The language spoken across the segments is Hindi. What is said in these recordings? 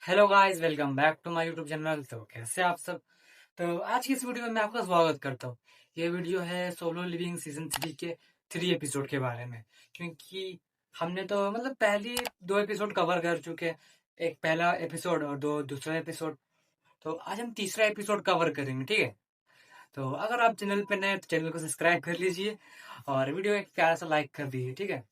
Hello guys, welcome back to my YouTube channel. तो कैसे आप सब। तो आज की इस वीडियो में मैं आपका स्वागत करता हूँ। ये वीडियो है सोलो लिविंग सीजन 3 के 3 एपिसोड के बारे में, क्योंकि हमने तो पहली 2 एपिसोड कवर कर चुके हैं। एक पहला एपिसोड और दो दूसरा एपिसोड। तो आज हम तीसरा एपिसोड कवर करेंगे, ठीक है। तो अगर आप चैनल पे नए तो चैनल को सब्सक्राइब कर लीजिए और वीडियो एक प्यारा सा लाइक कर दीजिए, ठीक है।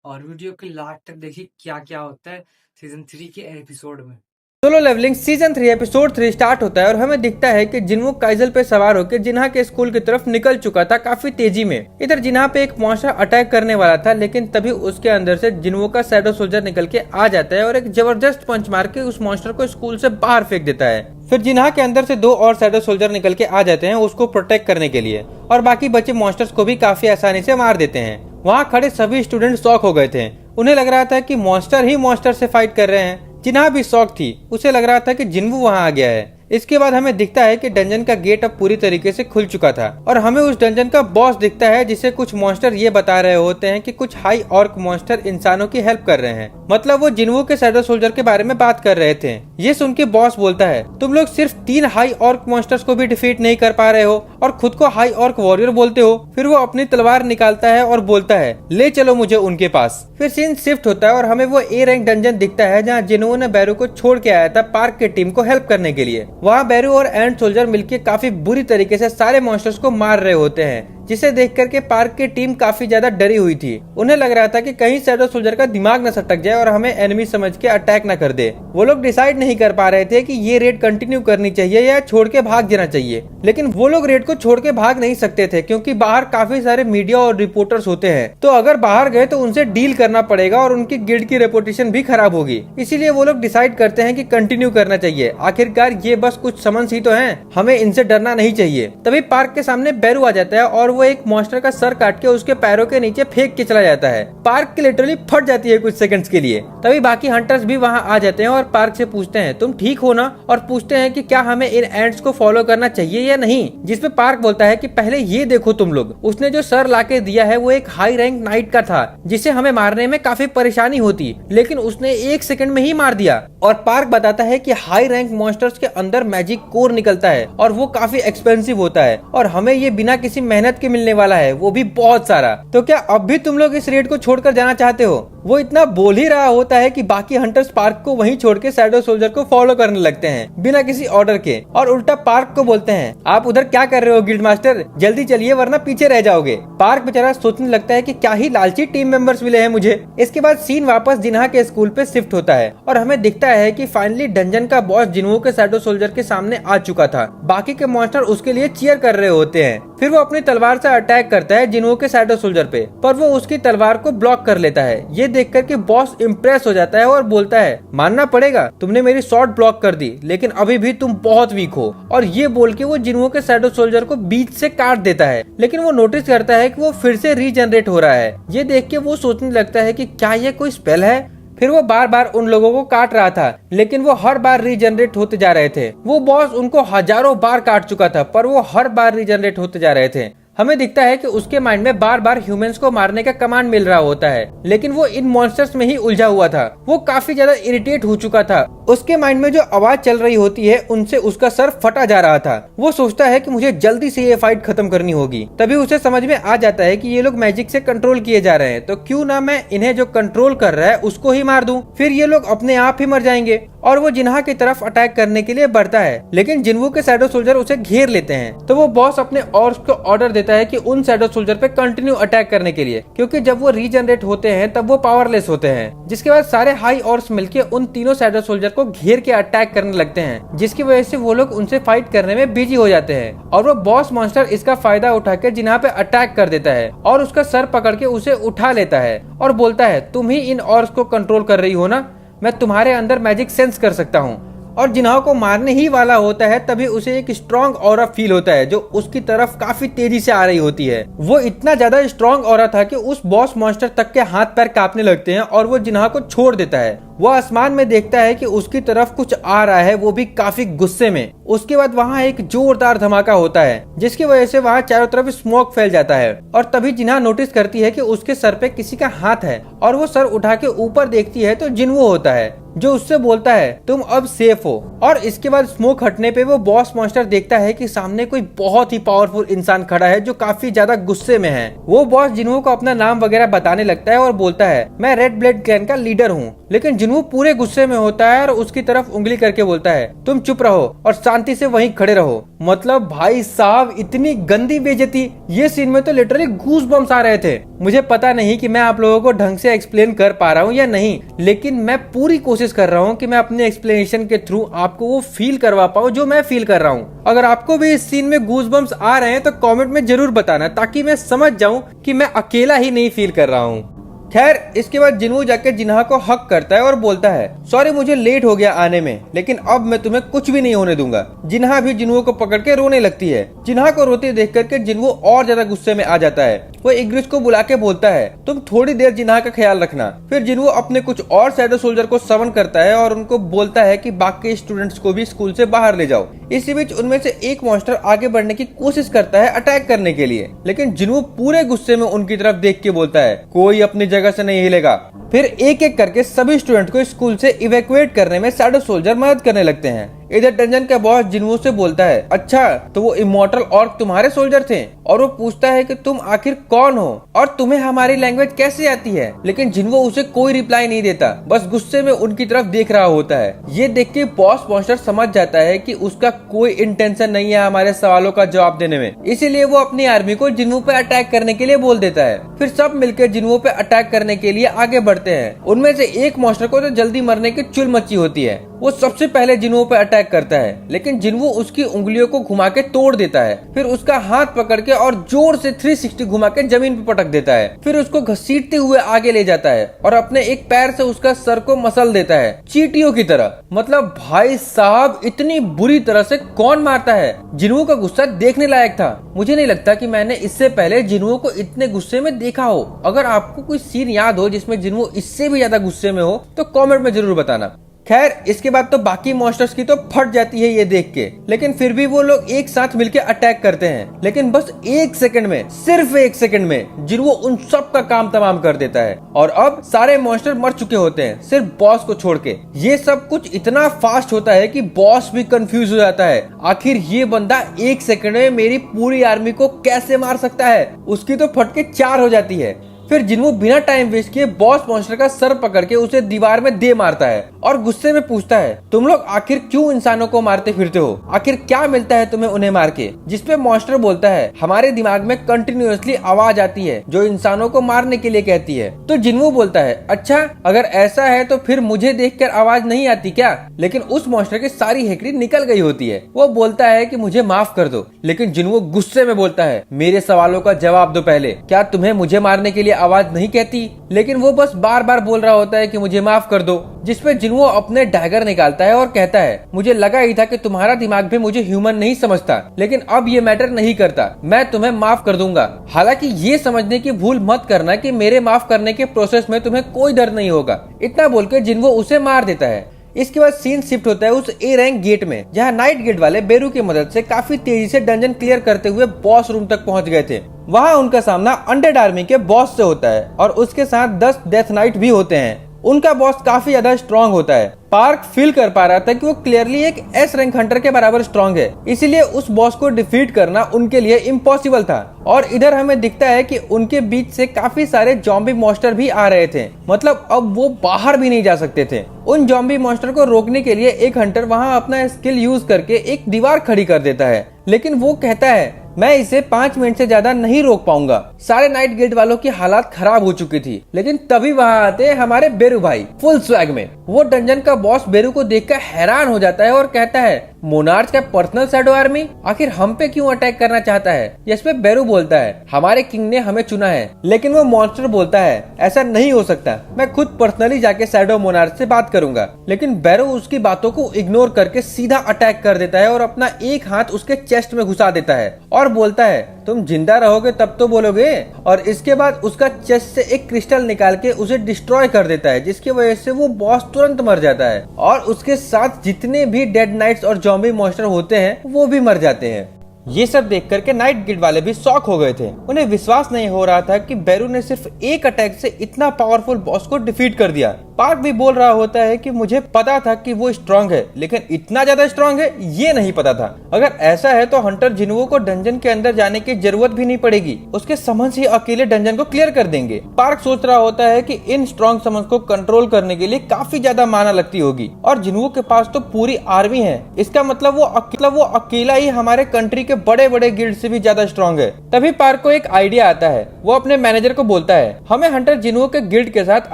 और वीडियो के लास्ट तक देखिए क्या क्या होता है सीजन 3 के एपिसोड में। Solo Leveling season 3 episode 3 start होता है और हमें दिखता है कि जिन्वो काइजल पे सवार होकर जिन्हा के स्कूल की तरफ निकल चुका था काफी तेजी में। इधर जिन्हा पे एक मॉन्स्टर अटैक करने वाला था, लेकिन तभी उसके अंदर से जिन्वो का शैडो सोल्जर निकल के आ जाता है और एक जबरदस्त पंच मार के उस मॉन्स्टर को स्कूल से बाहर फेंक देता है। फिर जिन्हा के अंदर से 2 और शैडो सोल्जर निकल के आ जाते हैं उसको प्रोटेक्ट करने के लिए, और बाकी बचे मॉन्स्टर्स को भी काफी आसानी से मार देते हैं। वहाँ खड़े सभी स्टूडेंट शॉक हो गए थे। उन्हें लग रहा था कि मॉन्स्टर ही मॉन्स्टर से फाइट कर रहे हैं। जिन्हा भी शॉक थी, उसे लग रहा था कि जिन्वो वहां आ गया है। इसके बाद हमें दिखता है कि डंजन का गेट अब पूरी तरीके से खुल चुका था और हमें उस डंजन का बॉस दिखता है, जिसे कुछ मॉन्स्टर ये बता रहे होते हैं कि कुछ हाई ऑर्क मॉन्स्टर इंसानों की हेल्प कर रहे हैं। मतलब वो जिन्वो के शैडो सोल्जर के बारे में बात कर रहे थे। ये सुन के बॉस बोलता है, तुम लोग सिर्फ 3 हाई ऑर्क मॉन्स्टर्स को भी डिफीट नहीं कर पा रहे हो और खुद को हाई ऑर्क वॉरियर बोलते हो। फिर वो अपनी तलवार निकालता है और बोलता है, ले चलो मुझे उनके पास। फिर सीन शिफ्ट होता है और हमें वो ए रैंक डंजन दिखता है जहाँ जिन्वो ने बैरू को छोड़ के आया था पार्क के टीम को हेल्प करने के लिए। वहाँ बैरू और एंड सोल्जर मिलकर काफी बुरी तरीके से सारे मॉन्स्टर्स को मार रहे होते हैं, जिसे देख करके पार्क की टीम काफी ज्यादा डरी हुई थी। उन्हें लग रहा था कि कहीं शैडो सोल्जर का दिमाग न सटक जाए और हमें एनिमी समझ के अटैक न कर दे। वो लोग डिसाइड नहीं कर पा रहे थे कि ये रेड कंटिन्यू करनी चाहिए या छोड़ के भाग जाना चाहिए। लेकिन वो लोग रेड को छोड़ के भाग नहीं सकते थे, क्योंकि बाहर काफी सारे मीडिया और रिपोर्टर्स होते हैं। तो अगर बाहर गए तो उनसे डील करना पड़ेगा और उनकी गिल्ड की रेपुटेशन भी खराब होगी। इसीलिए वो लोग डिसाइड करते हैं कि कंटिन्यू करना चाहिए। आखिरकार ये बस कुछ समन्स ही तो हैं, हमें इनसे डरना नहीं चाहिए। तभी पार्क के सामने बैरू आ जाता है और वो एक मॉन्स्टर का सर काट के उसके पैरों के नीचे फेंक के चला जाता है। पार्क की लिटरली फट जाती है कुछ सेकंड्स के लिए। तभी बाकी हंटर्स भी वहां आ जाते हैं और पार्क से पूछते हैं, तुम ठीक हो ना, और पूछते हैं कि क्या हमें इन एंड्स को फॉलो करना चाहिए या नहीं। जिसपे पार्क बोलता है कि पहले ये देखो तुम लोग, उसने जो सर लाके दिया है वो एक हाई रैंक नाइट का था, जिसे हमें मारने में काफी परेशानी होती, लेकिन उसने 1 सेकंड में ही मार दिया। और पार्क बताता है कि हाई रैंक मॉन्स्टर्स के अंदर मैजिक कोर निकलता है और वो काफी एक्सपेंसिव होता है और हमें ये बिना किसी मेहनत के मिलने वाला है, वो भी बहुत सारा। तो क्या अब भी तुम लोग इस रेड को छोड़कर जाना चाहते हो? वो इतना बोल ही रहा होता है कि बाकी हंटर्स पार्क को वहीं छोड़ के शैडो सोल्जर को फॉलो करने लगते हैं बिना किसी ऑर्डर के, और उल्टा पार्क को बोलते हैं, आप उधर क्या कर रहे हो गिल्ड मास्टर, जल्दी चलिए वरना पीछे रह जाओगे। पार्क बेचारा सोचने लगता है कि क्या ही लालची टीम मेंबर्स मिले हैं मुझे। इसके बाद सीन वापस जिन्हा के स्कूल पे शिफ्ट होता है और हमें दिखता है कि फाइनली डंजन का बॉस जिन्हो के शैडो सोल्जर के सामने आ चुका था। बाकी के मॉन्स्टर उसके लिए चीयर कर रहे होते हैं। फिर वो अपनी तलवार से अटैक करता है जिन्हो के शैडो सोल्जर पे, पर वो उसकी तलवार को ब्लॉक कर लेता है। ये देख कर के बॉस इम्प्रेस हो जाता है और बोलता है, मानना पड़ेगा तुमने मेरी शॉट ब्लॉक कर दी, लेकिन अभी भी तुम बहुत वीक हो। और ये बोल के वो जिन्हो के शैडो सोल्जर को बीच से काट देता है, लेकिन वो नोटिस करता है कि वो फिर से रीजनरेट हो रहा है। ये देख के वो सोचने लगता है कि क्या ये कोई स्पेल है। फिर वो बार बार उन लोगों को काट रहा था, लेकिन वो हर बार रीजनरेट होते जा रहे थे। वो बॉस उनको हजारों बार काट चुका था, पर वो हर बार रीजनरेट होते जा रहे थे। हमें दिखता है कि उसके माइंड में बार बार ह्यूमंस को मारने का कमांड मिल रहा होता है, लेकिन वो इन मॉन्स्टर्स में ही उलझा हुआ था। वो काफी ज्यादा इरिटेट हो चुका था। उसके माइंड में जो आवाज चल रही होती है उनसे उसका सर फटा जा रहा था। वो सोचता है कि मुझे जल्दी से ये फाइट खत्म करनी होगी। तभी उसे समझ में आ जाता है कि ये लोग मैजिक से कंट्रोल किए जा रहे हैं, तो क्यों ना मैं इन्हें जो कंट्रोल कर रहा है उसको ही मार दूं। फिर ये लोग अपने आप ही मर जाएंगे। और वो जिन्हा की तरफ अटैक करने के लिए बढ़ता है, लेकिन जिन्वो के शैडो सोल्जर उसे घेर लेते हैं। तो वो बॉस अपने ऑर्क्स को ऑर्डर देता है कि उन शैडो सोल्जर पे कंटिन्यू अटैक करने के लिए, क्योंकि जब वो रीजनरेट होते हैं तब वो पावरलेस होते हैं। जिसके बाद सारे हाई ऑर्क्स मिलके उन तीनों शैडो सोल्जर को घेर के अटैक करने लगते हैं, जिसकी वजह से वो लोग उनसे फाइट करने में बिजी हो जाते हैं। और वो बॉस मॉन्स्टर इसका फायदा उठा के जिन्हा पे अटैक कर देता है और उसका सर पकड़ के उसे उठा लेता है और बोलता है, तुम ही इन ऑर्क्स को कंट्रोल कर रही हो ना, मैं तुम्हारे अंदर मैजिक सेंस कर सकता हूँ। और जिन्हा को मारने ही वाला होता है तभी उसे एक स्ट्रॉन्ग ऑरा फील होता है जो उसकी तरफ काफी तेजी से आ रही होती है। वो इतना ज्यादा स्ट्रॉन्ग ऑरा था कि उस बॉस मॉन्स्टर तक के हाथ पैर कांपने लगते हैं और वो जिन्हा को छोड़ देता है। वो आसमान में देखता है कि उसकी तरफ कुछ आ रहा है, वो भी काफी गुस्से में। उसके बाद वहाँ एक जोरदार धमाका होता है जिसकी वजह से वहाँ चारों तरफ स्मोक फैल जाता है और तभी जिन्हा नोटिस करती है कि उसके सर पे किसी का हाथ है और वो सर उठा के ऊपर देखती है तो जिन्वो होता है। जो उससे बोलता है तुम अब सेफ हो। और इसके बाद स्मोक हटने पे वो बॉस मॉन्स्टर देखता है कि सामने कोई बहुत ही पावरफुल इंसान खड़ा है जो काफी ज्यादा गुस्से में है। वो बॉस जिन्हो को अपना नाम वगैरह बताने लगता है और बोलता है मैं रेड ब्लेड क्लैन का लीडर हूँ। लेकिन जिन्हो पूरे गुस्से में होता है और उसकी तरफ उंगली करके बोलता है तुम चुप रहो और शांति से वहीं खड़े रहो। मतलब भाई साहब इतनी गंदी बेइज्जती, ये सीन में तो लिटरली गूज बम्स आ रहे थे। मुझे पता नहीं कि मैं आप लोगों को ढंग से एक्सप्लेन कर पा रहा हूँ या नहीं, लेकिन मैं पूरी कोशिश कर रहा हूँ कि मैं अपने एक्सप्लेनेशन के थ्रू आपको वो फील करवा पाऊँ जो मैं फील कर रहा हूँ। अगर आपको भी इस सीन में गूज बम्स आ रहे हैं तो कमेंट में जरूर बताना, ताकि मैं समझ जाऊं कि मैं अकेला ही नहीं फील कर रहा हूँ। खैर इसके बाद जिन्हो जाके जिन्हा को हक करता है और बोलता है सॉरी मुझे लेट हो गया आने में, लेकिन अब मैं तुम्हें कुछ भी नहीं होने दूंगा। जिन्हा भी जिन्हो को पकड़ के रोने लगती है। जिन्हा को रोते देख करके जिन्हो और ज्यादा गुस्से में आ जाता है। वो इग्रिस को बुला के बोलता है तुम थोड़ी देर जिन्हा का ख्याल रखना। फिर जिन्हो अपने कुछ और शैडो सोल्जर को समन करता है और उनको बोलता है कि बाकी स्टूडेंट्स को भी स्कूल से बाहर ले जाओ। इसी बीच उनमें से एक मॉन्स्टर आगे बढ़ने की कोशिश करता है अटैक करने के लिए, लेकिन जिन्हो पूरे गुस्से में उनकी तरफ देख के बोलता है कोई अपनी जगह से नहीं हिलेगा। फिर एक एक करके सभी स्टूडेंट को स्कूल से इवैक्यूएट करने में शैडो सोल्जर मदद करने लगते हैं। इधर डंजन का बॉस जिन्हो से बोलता है अच्छा तो वो इमॉर्टल और तुम्हारे सोल्जर थे, और वो पूछता है कि तुम आखिर कौन हो और तुम्हें हमारी लैंग्वेज कैसे आती है। लेकिन जिन्हो उसे कोई रिप्लाई नहीं देता, बस गुस्से में उनकी तरफ देख रहा होता है। ये देख के बॉस मॉन्स्टर समझ जाता है कि उसका कोई इंटेंशन नहीं है हमारे सवालों का जवाब देने में, इसीलिए वो अपनी आर्मी को जिन्हो पे अटैक करने के लिए बोल देता है। फिर सब मिलकर जिन्हो पे अटैक करने के लिए आगे बढ़ते हैं। उनमें से एक मॉन्स्टर को तो जल्दी मरने की चुल मची होती है। वो सबसे पहले जिन्हो पे अटैक करता है, लेकिन जिन्हो उसकी उंगलियों को घुमा के तोड़ देता है। फिर उसका हाथ पकड़ के और जोर से 360 घुमा के जमीन पे पटक देता है। फिर उसको घसीटते हुए आगे ले जाता है और अपने एक पैर से उसका सर को मसल देता है चींटियों की तरह। मतलब भाई साहब इतनी बुरी तरह से कौन मारता है। जिन्हो का गुस्सा देखने लायक था। मुझे नहीं लगता कि मैंने इससे पहले जिन्हो को इतने गुस्से में देखा हो। अगर आपको कोई सीन याद हो जिसमें जिन्हो इससे भी ज्यादा गुस्से में हो तो कमेंट में जरूर बताना। खैर इसके बाद तो बाकी मॉन्स्टर्स की तो फट जाती है ये देख के, लेकिन फिर भी वो लोग एक साथ मिलकर अटैक करते हैं। लेकिन बस एक सेकंड में, सिर्फ एक सेकंड में जिन्हो उन सब का काम तमाम कर देता है और अब सारे मॉन्स्टर मर चुके होते हैं सिर्फ बॉस को छोड़ के। ये सब कुछ इतना फास्ट होता है कि बॉस भी कंफ्यूज हो जाता है। आखिर ये बंदा एक सेकंड में मेरी पूरी आर्मी को कैसे मार सकता है। उसकी तो फटके 4 हो जाती है। फिर जिन्हो बिना टाइम वेस्ट किए बॉस मॉन्स्टर का सर पकड़ के उसे दीवार में दे मारता है और गुस्से में पूछता है तुम लोग आखिर क्यों इंसानों को मारते फिरते हो, आखिर क्या मिलता है तुम्हें उन्हें मार के। जिसपे मॉन्स्टर बोलता है हमारे दिमाग में कंटिन्यूअसली आवाज आती है जो इंसानों को मारने के लिए कहती है। तो जिन्हो बोलता है अच्छा अगर ऐसा है तो फिर मुझे देखकर आवाज नहीं आती क्या। लेकिन उस मॉन्स्टर की सारी हेकड़ी निकल गई होती है। वो बोलता है कि मुझे माफ कर दो, लेकिन जिन्हो गुस्से में बोलता है मेरे सवालों का जवाब दो पहले, क्या तुम्हें मुझे मारने के लिए आवाज नहीं कहती। लेकिन वो बस बार बार बोल रहा होता है कि मुझे माफ कर दो। जिसपे जिन्हो अपने डैगर निकालता है और कहता है मुझे लगा ही था कि तुम्हारा दिमाग भी मुझे ह्यूमन नहीं समझता, लेकिन अब ये मैटर नहीं करता, मैं तुम्हें माफ कर दूंगा। हालांकि ये समझने की भूल मत करना कि मेरे माफ करने के प्रोसेस में तुम्हें कोई डर नहीं होगा। इतना बोलकर जिन्हो उसे मार देता है। इसके बाद सीन शिफ्ट होता है उस ए रैंक गेट में, जहां नाइट गेट वाले बेरू की मदद से काफी तेजी से डंजन क्लियर करते हुए बॉस रूम तक पहुंच गए थे। वहां उनका सामना अनडेड आर्मी के बॉस से होता है और उसके साथ 10 डेथ नाइट भी होते हैं। उनका बॉस काफी ज्यादा स्ट्रॉन्ग होता है। पार्क फील कर पा रहा था कि वो क्लियरली एक एस रैंक हंटर के बराबर स्ट्रॉन्ग है, इसीलिए उस बॉस को डिफीट करना उनके लिए इम्पॉसिबल था। और इधर हमें दिखता है कि उनके बीच से काफी सारे जॉम्बी मॉन्स्टर भी आ रहे थे। मतलब अब वो बाहर भी नहीं जा सकते थे। उन जॉम्बी मॉन्स्टर को रोकने के लिए एक हंटर वहां अपना स्किल यूज करके एक दीवार खड़ी कर देता है, लेकिन वो कहता है मैं इसे 5 मिनट से ज्यादा नहीं रोक पाऊंगा। सारे नाइट गिल्ड वालों की हालत खराब हो चुकी थी, लेकिन तभी वहां आते हैं हमारे बेरू भाई फुल स्वैग में। वो डंजन का बॉस बेरू को देखकर हैरान हो जाता है और कहता है मोनार्च का पर्सनल शैडो आर्मी आखिर हम पे क्यों अटैक करना चाहता है। इस पे बेरू बोलता है हमारे किंग ने हमें चुना है। लेकिन वो मॉन्स्टर बोलता है ऐसा नहीं हो सकता, मैं खुद पर्सनली जाके शैडो मोनार्च से बात करूंगा। लेकिन बेरू उसकी बातों को इग्नोर करके सीधा अटैक कर देता है और अपना एक हाथ उसके चेस्ट में घुसा देता है और बोलता है तुम जिंदा रहोगे तब तो बोलोगे। और इसके बाद उसका चेस्ट से एक क्रिस्टल निकाल के उसे डिस्ट्रॉय कर देता है, जिसकी वजह से वो बॉस तुरंत मर जाता है और उसके साथ जितने भी डेड नाइट्स और जॉम्बी मॉन्स्टर होते हैं वो भी मर जाते हैं। ये सब देख करके नाइट गिल्ड वाले भी शॉक हो गए थे। उन्हें विश्वास नहीं हो रहा था कि बैरू ने सिर्फ एक अटैक से इतना पावरफुल बॉस को डिफीट कर दिया। पार्क भी बोल रहा होता है कि मुझे पता था कि वो स्ट्रांग है, लेकिन इतना ज्यादा स्ट्रांग है ये नहीं पता था। अगर ऐसा है तो हंटर जिन्वो को डंजन के अंदर जाने की जरूरत भी नहीं पड़ेगी, उसके समन्स ही अकेले डंजन को क्लियर कर देंगे। पार्क सोच रहा होता है कि इन स्ट्रांग समन्स को कंट्रोल करने के लिए काफी ज्यादा माना लगती होगी और जिन्वो के पास तो पूरी आर्मी है। इसका मतलब वो अकेला ही हमारे कंट्री के बड़े बड़े गिल्ड से भी ज्यादा स्ट्रांग है। तभी पार्क को एक आइडिया आता है। वो अपने मैनेजर को बोलता है, हमें हंटर जिन्वो के गिल्ड के साथ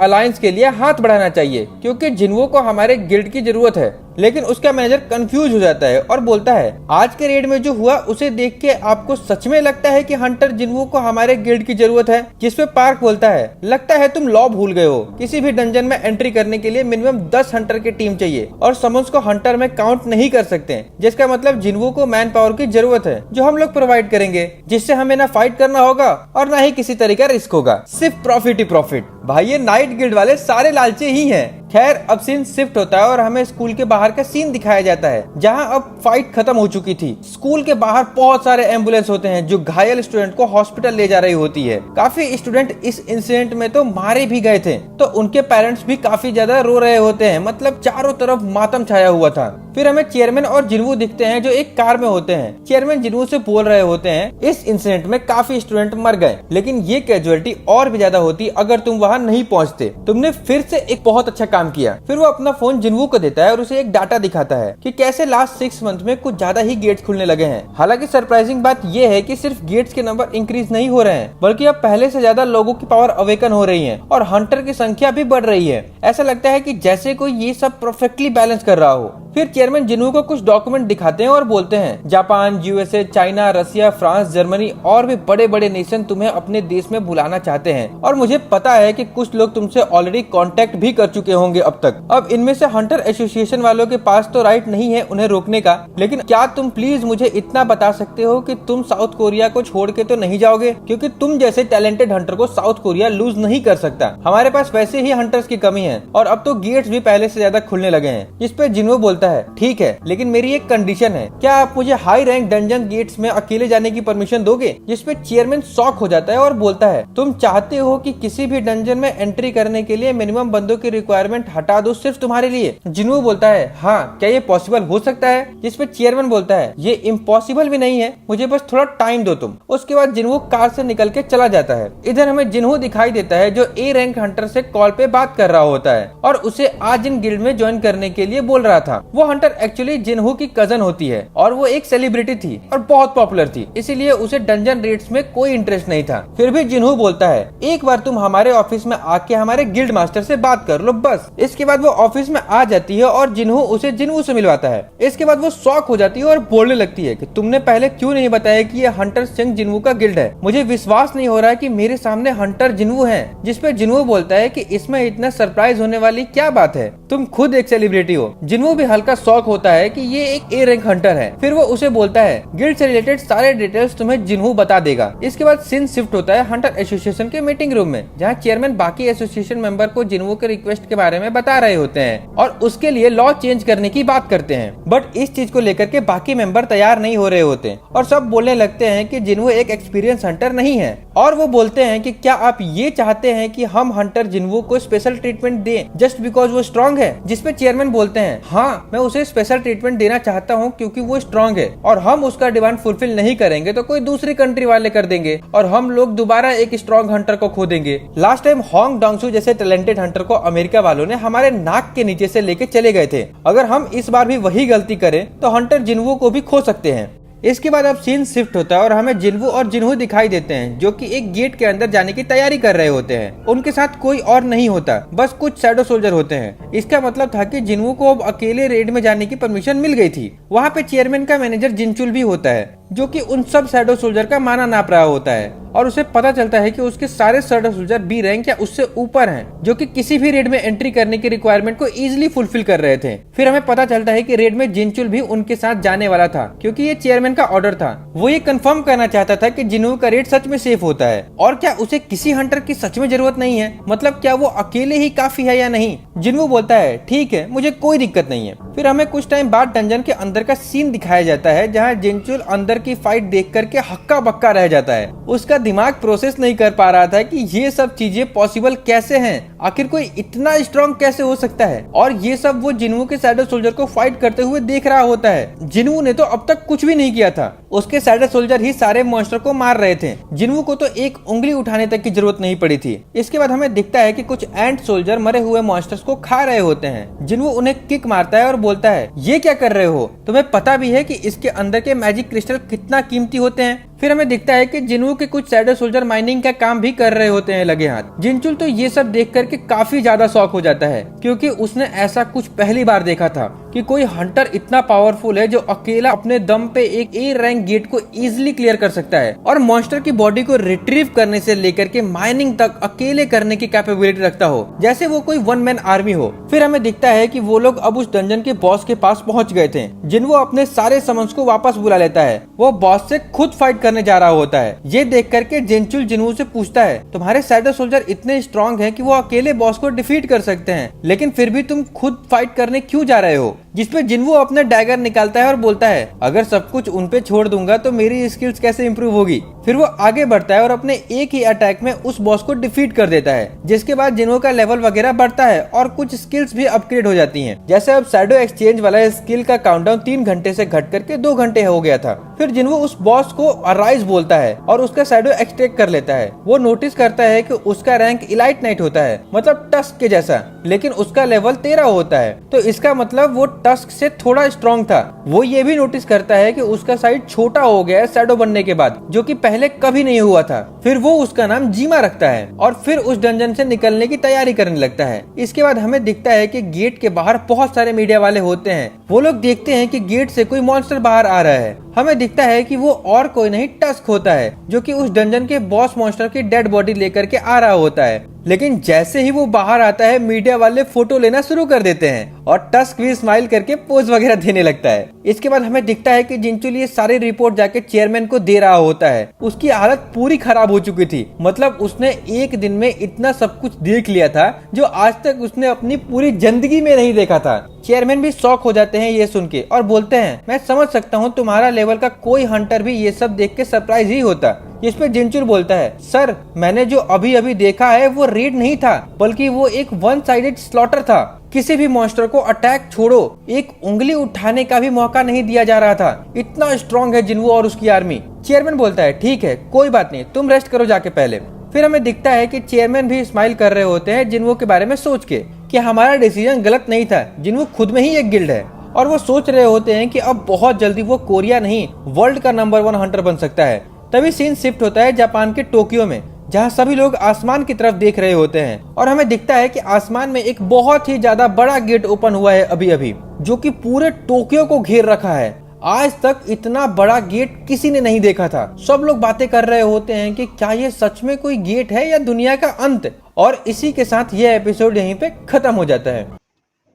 अलायंस के लिए हाथ बढ़ाना चाहिए क्योंकि जिन्वो को हमारे गिल्ड की जरूरत है। लेकिन उसका मैनेजर कंफ्यूज हो जाता है और बोलता है, आज के रेड में जो हुआ उसे देख के आपको सच में लगता है कि हंटर जिन्वो को हमारे गिल्ड की जरूरत है? जिसपे पार्क बोलता है, लगता है तुम लॉ भूल गए हो। किसी भी डंजन में एंट्री करने के लिए मिनिमम 10 हंटर की टीम चाहिए और समन्स को हंटर में काउंट नहीं कर सकते, जिसका मतलब जिन्वो को मैन पावर की जरूरत है जो हम लोग प्रोवाइड करेंगे, जिससे हमें ना फाइट करना होगा और ना ही किसी तरीके का रिस्क होगा, सिर्फ प्रॉफिट ही प्रॉफिट। भाई ये नाइट गिल्ड वाले सारे लालची ही हैं। खैर अब सीन शिफ्ट होता है और हमें स्कूल के बाहर का सीन दिखाया जाता है जहां अब फाइट खत्म हो चुकी थी। स्कूल के बाहर बहुत सारे एम्बुलेंस होते हैं जो घायल स्टूडेंट को हॉस्पिटल ले जा रही होती है। काफी स्टूडेंट इस इंसिडेंट में तो मारे भी गए थे, तो उनके पेरेंट्स भी काफी ज्यादा रो रहे होते हैं। मतलब चारों तरफ मातम छाया हुआ था। फिर हमें चेयरमैन और जिन्वो दिखते हैं जो एक कार में होते हैं। चेयरमैन जिन्वो से बोल रहे होते हैं, इस इंसिडेंट में काफी स्टूडेंट मर गए, लेकिन ये कैजुअलिटी और भी ज्यादा होती अगर तुम वहाँ नहीं पहुँचते। तुमने फिर से एक बहुत अच्छा काम किया। फिर वो अपना फोन जिन्वो को देता है और उसे एक डाटा दिखाता है कि कैसे लास्ट 6 मंथ में कुछ ज्यादा ही गेट्स खुलने लगे हैं। हालांकि सरप्राइजिंग बात यह है कि सिर्फ गेट्स के नंबर इंक्रीज नहीं हो रहे हैं, बल्कि अब पहले से ज्यादा लोगों की पावर अवेकन हो रही है और हंटर की संख्या भी बढ़ रही है। ऐसा लगता है कि जैसे कोई ये सब परफेक्टली बैलेंस कर रहा हो। फिर चेयरमैन जिन्वो को कुछ डॉक्यूमेंट दिखाते हैं और बोलते हैं, जापान, यूएसए, चाइना, रसिया, फ्रांस, जर्मनी और भी बड़े बड़े नेशन तुम्हें अपने देश में बुलाना चाहते हैं और मुझे पता है कि कुछ लोग तुमसे ऑलरेडी कांटेक्ट भी कर चुके होंगे अब तक। अब इनमें से हंटर एसोसिएशन वालों के पास तो राइट नहीं है उन्हें रोकने का, लेकिन क्या तुम प्लीज मुझे इतना बता सकते हो कि तुम साउथ कोरिया को छोड़ के तो नहीं जाओगे? क्योंकि तुम जैसे टैलेंटेड हंटर को साउथ कोरिया लूज नहीं कर सकता। हमारे पास वैसे ही हंटर्स की कमी है और अब तो गेट्स भी पहले से ज्यादा खुलने लगे हैं। जिस पे जिन्वो बोलता है, ठीक है, लेकिन मेरी एक कंडीशन है, क्या आप मुझे हाई रैंक डंजन गेट्स में अकेले जाने की परमिशन दोगे? जिस पे चेयरमैन शॉक हो जाता है और बोलता है, तुम चाहते हो कि किसी भी डंजन में एंट्री करने के लिए मिनिमम बंदों की रिक्वायरमेंट हटा दो सिर्फ तुम्हारे लिए? जिन्वो बोलता है, हाँ, क्या ये पॉसिबल हो सकता है? जिस पे चेयरमैन बोलता है, ये इम्पॉसिबल भी नहीं है, मुझे बस थोड़ा टाइम दो तुम। उसके बाद जिन्वो कार से निकल के चला जाता है। इधर हमें जिन्वो दिखाई देता है जो ए रैंक हंटर से कॉल पे बात कर रहा होता है और उसे आज इन गिल्ड में ज्वाइन करने के लिए बोल रहा था। वो हंटर एक्चुअली जिन्हो की कजन होती है और वो एक सेलिब्रिटी थी और बहुत पॉपुलर थी, इसीलिए उसे डंजन रेड्स में कोई इंटरेस्ट नहीं था। फिर भी जिन्हो बोलता है, एक बार तुम हमारे ऑफिस में आके हमारे गिल्ड मास्टर से बात कर लो बस। इसके बाद वो ऑफिस में आ जाती है और जिन्हो उसे जिन्वो से मिलवाता है। इसके बाद वो शॉक हो जाती है और बोलने लगती है कि तुमने पहले क्यों नहीं बताया कि ये हंटर सिंह जिन्वो का गिल्ड है? मुझे विश्वास नहीं हो रहा है कि मेरे सामने हंटर जिन्वो है। जिस पे जिन्वो बोलता है कि इसमें इतना सरप्राइज होने वाली क्या बात है, तुम खुद एक सेलिब्रिटी हो। जिन्वो भी हल्का शॉक होता है कि ये एक ए रैंक हंटर है। फिर वो उसे बोलता है, गिल्ड से रिलेटेड सारे डिटेल्स तुम्हें जिन्हो बता देगा। इसके बाद सीन शिफ्ट होता है हंटर एसोसिएशन के मीटिंग रूम में, जहाँ चेयरमैन बाकी एसोसिएशन मेंबर को जिन्वो के रिक्वेस्ट के बारे में बता रहे होते हैं और उसके लिए लॉ चेंज करने की बात करते हैं। बट इस चीज को लेकर के बाकी मेंबर तैयार नहीं हो रहे होते और सब बोलने लगते हैं कि जिन्वो एक एक्सपीरियंस हंटर नहीं है। और वो बोलते हैं कि क्या आप ये चाहते हैं कि हम हंटर जिन्वो को स्पेशल ट्रीटमेंट दें जस्ट बिकॉज वो स्ट्रांग है? जिसपे चेयरमैन बोलते हैं, हाँ, मैं उसे स्पेशल ट्रीटमेंट देना चाहता हूँ क्योंकि वो स्ट्रांग है और हम उसका डिमांड फुलफिल नहीं करेंगे तो कोई दूसरी कंट्री वाले कर देंगे और हम लोग दोबारा एक स्ट्रांग हंटर को खो देंगे। लास्ट टाइम होंग डोंगसू जैसे टैलेंटेड हंटर को अमेरिका वालों ने हमारे नाक के नीचे से लेके चले गए थे। अगर हम इस बार भी वही गलती करें तो हंटर जिन्वो को भी खो सकते हैं। इसके बाद अब सीन शिफ्ट होता है और हमें जिन्वो और जिन्हो दिखाई देते हैं जो कि एक गेट के अंदर जाने की तैयारी कर रहे होते हैं। उनके साथ कोई और नहीं होता, बस कुछ शैडो सोल्जर होते हैं। इसका मतलब था कि जिन्वो को अब अकेले रेड में जाने की परमिशन मिल गई थी। वहाँ पे चेयरमैन का मैनेजर जिनचुल भी होता है जो कि उन सब शैडो सोल्जर का माना नाप रहा होता है और उसे पता चलता है कि उसके सारे शैडो सोल्जर बी रैंक या उससे ऊपर हैं, जो कि किसी भी रेड में एंट्री करने की रिक्वायरमेंट को इजीली फुलफिल कर रहे थे। फिर हमें पता चलता है कि रेड में जिनचुल भी उनके साथ जाने वाला था क्योंकि ये चेयरमैन का ऑर्डर था। वो ये कंफर्म करना चाहता था कि जिन्वो का रेड सच में सेफ होता है और क्या उसे किसी हंटर की सच में जरूरत नहीं है, मतलब क्या वो अकेले ही काफी है या नहीं। जिन्वो बोलता है, ठीक है, मुझे कोई दिक्कत नहीं है। फिर हमें कुछ टाइम बाद डंजन के अंदर का सीन दिखाया जाता है जहाँ जिनचुल अंदर हंटर की फाइट देख करके हक्का बक्का रह जाता है। उसका दिमाग प्रोसेस नहीं कर पा रहा था कि ये सब चीजें पॉसिबल कैसे हैं, आखिर कोई इतना स्ट्रॉन्ग कैसे हो सकता है। और ये सब वो जिन्वू के शैडो सोल्जर को फाइट करते हुए देख रहा होता है। जिन्वू ने तो अब तक कुछ भी नहीं किया था, उसके शैडो सोल्जर ही सारे मॉन्स्टर को मार रहे थे। जिन्वू को तो एक उंगली उठाने तक की जरूरत नहीं पड़ी थी। इसके बाद हमें दिखता है कि कुछ एंट सोल्जर मरे हुए मॉन्स्टर्स को खा रहे होते हैं। जिन्वू उन्हें किक मारता है और बोलता है, ये क्या कर रहे हो, तुम्हें पता भी है कि इसके अंदर के मैजिक क्रिस्टल कितना कीमती होते हैं। फिर हमें दिखता है कि जिन्वू के कुछ शैडो सोल्जर माइनिंग का काम भी कर रहे होते हैं लगे हाथ। जिनचुल तो ये सब देख करके काफी ज्यादा शॉक हो जाता है, क्योंकि उसने ऐसा कुछ पहली बार देखा था कि कोई हंटर इतना पावरफुल है जो अकेला अपने दम पे एक ए रैंक गेट को इजीली क्लियर कर सकता है और मॉन्स्टर की बॉडी को रिट्रीव करने से लेकर के माइनिंग तक अकेले करने की कैपेबिलिटी रखता हो, जैसे वो कोई वन मैन आर्मी हो। फिर हमें दिखता है कि वो लोग अब उस डंजन के बॉस के पास पहुंच गए थे। जिन्वू अपने सारे समन्स को वापस बुला लेता है। वो बॉस से खुद फाइट करने जा रहा होता है। ये देख करके जिनचुल जिन्वू से पूछता है, तुम्हारे शैडो सोल्जर इतने स्ट्रॉन्ग हैं कि वो अकेले बॉस को डिफीट कर सकते हैं, लेकिन फिर भी तुम खुद फाइट करने क्यों जा रहे हो? जिसपे जिन्वू अपने डैगर निकालता है और बोलता है, अगर सब कुछ उन पे छोड़ दूंगा तो मेरी स्किल्स कैसे इंप्रूव होगी। फिर वो आगे बढ़ता है और अपने एक ही अटैक में उस बॉस को डिफीट कर देता है, जिसके बाद जिन्वू का लेवल वगैरह बढ़ता है और कुछ स्किल्स भी अपग्रेड हो जाती हैं। जैसे अब शैडो एक्सचेंज वाला स्किल का काउंटडाउन 3 घंटे से घट करके 2 घंटे हो गया था। फिर जिन्वू उस बॉस को अराइज बोलता है और उसका शैडो एक्सट्रैक्ट कर लेता है। वो नोटिस करता है कि उसका रैंक इलाइट नाइट होता है, मतलब टस्क के जैसा, लेकिन उसका लेवल 13 होता है, तो इसका मतलब वो टस्क से थोड़ा स्ट्रॉन्ग था। वो ये भी नोटिस करता है कि उसका साइज छोटा हो गया है शैडो बनने के बाद, जो कि पहले कभी नहीं हुआ था। फिर वो उसका नाम जीमा रखता है और फिर उस डंजन से निकलने की तैयारी करने लगता है। इसके बाद हमें दिखता है कि गेट के बाहर बहुत सारे मीडिया वाले होते हैं। वो लोग देखते हैं कि गेट से कोई मॉन्स्टर बाहर आ रहा है। हमें दिखता है कि वो और कोई नहीं टस्क होता है, जो कि उस डंजन के बॉस मॉन्स्टर की डेड बॉडी लेकर के आ रहा होता है। लेकिन जैसे ही वो बाहर आता है, मीडिया वाले फोटो लेना शुरू कर देते हैं और टस्क भी स्माइल करके पोज वगैरह देने लगता है। इसके बाद हमें दिखता है कि जिनचुल ये सारी रिपोर्ट जाके चेयरमैन को दे रहा होता है। उसकी हालत पूरी खराब हो चुकी थी, मतलब उसने एक दिन में इतना सब कुछ देख लिया था जो आज तक उसने अपनी पूरी जिंदगी में नहीं देखा था। चेयरमैन भी शॉक हो जाते हैं ये सुन के और बोलते हैं, मैं समझ सकता हूँ तुम्हारा लेवल का कोई हंटर भी ये सब देख के सरप्राइज ही होता। इस पे जिनचुल बोलता है, सर मैंने जो अभी अभी देखा है वो रेड नहीं था, बल्कि वो एक वन साइडेड स्लॉटर था। किसी भी मॉन्स्टर को अटैक छोड़ो, एक उंगली उठाने का भी मौका नहीं दिया जा रहा था। इतना स्ट्रॉन्ग है जिन्वू और उसकी आर्मी। चेयरमैन बोलता है, ठीक है कोई बात नहीं, तुम रेस्ट करो जाके पहले। फिर हमें दिखता है कि चेयरमैन भी स्माइल कर रहे होते हैं जिन्वू के बारे में सोच के कि हमारा डिसीजन गलत नहीं था। जिन्वू खुद में ही एक गिल्ड है और वो सोच रहे होते हैं कि अब बहुत जल्दी वो कोरिया नहीं वर्ल्ड का नंबर 1 हंटर बन सकता है। तभी सीन शिफ्ट होता है जापान के टोक्यो में, जहाँ सभी लोग आसमान की तरफ देख रहे होते हैं और हमें दिखता है कि आसमान में एक बहुत ही ज्यादा बड़ा गेट ओपन हुआ है अभी अभी, जो कि पूरे टोक्यो को घेर रखा है। आज तक इतना बड़ा गेट किसी ने नहीं देखा था। सब लोग बातें कर रहे होते हैं कि क्या ये सच में कोई गेट है या दुनिया का अंत। और इसी के साथ ये एपिसोड यहीं पे खत्म हो जाता है।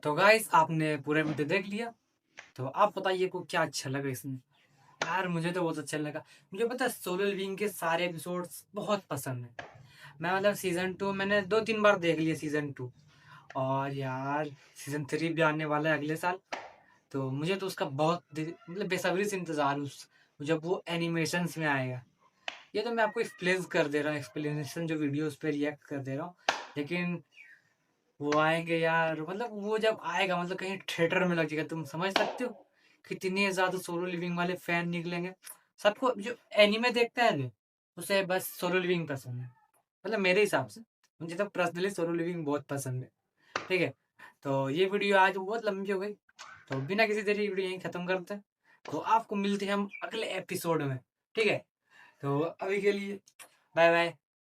तो गाइस आपने पूरे वीडियो देख लिया, तो आप बताइए को क्या अच्छा लगा इसमें। यार मुझे तो बहुत अच्छा लगा। मुझे पता है सोलो लिविंग के सारे एपिसोड्स बहुत पसंद है। मैं मतलब सीजन 2 मैंने 2-3 बार देख लिया सीजन 2, और यार सीजन 3 भी आने वाला है अगले साल। तो मुझे तो उसका बहुत मतलब बेसब्री से इंतजार है जब वो एनिमेशंस में आएगा। ये तो मैं आपको एक्सप्लेन कर दे रहा हूँ, एक्सप्लेनेशन जो वीडियोस पे रिएक्ट कर दे रहा हूँ, लेकिन वो आएंगे यार, मतलब वो जब आएगा मतलब कहीं थिएटर में लग जाएगा। तुम समझ सकते हो कितने ज्यादा सोलो लिविंग वाले फैन निकलेंगे। सबको जो एनीमे देखता है ना, उसे बस सोलो लिविंग पसंद है, मतलब मेरे हिसाब से। मुझे तो पर्सनली सोलो लिविंग बहुत पसंद है। ठीक है, तो ये वीडियो आज बहुत लंबी हो गई, तो बिना किसी देरी वीडियो यहीं खत्म करते हैं। तो आपको मिलते हैं हम अगले एपिसोड में। ठीक है, तो अभी के लिए बाय बाय।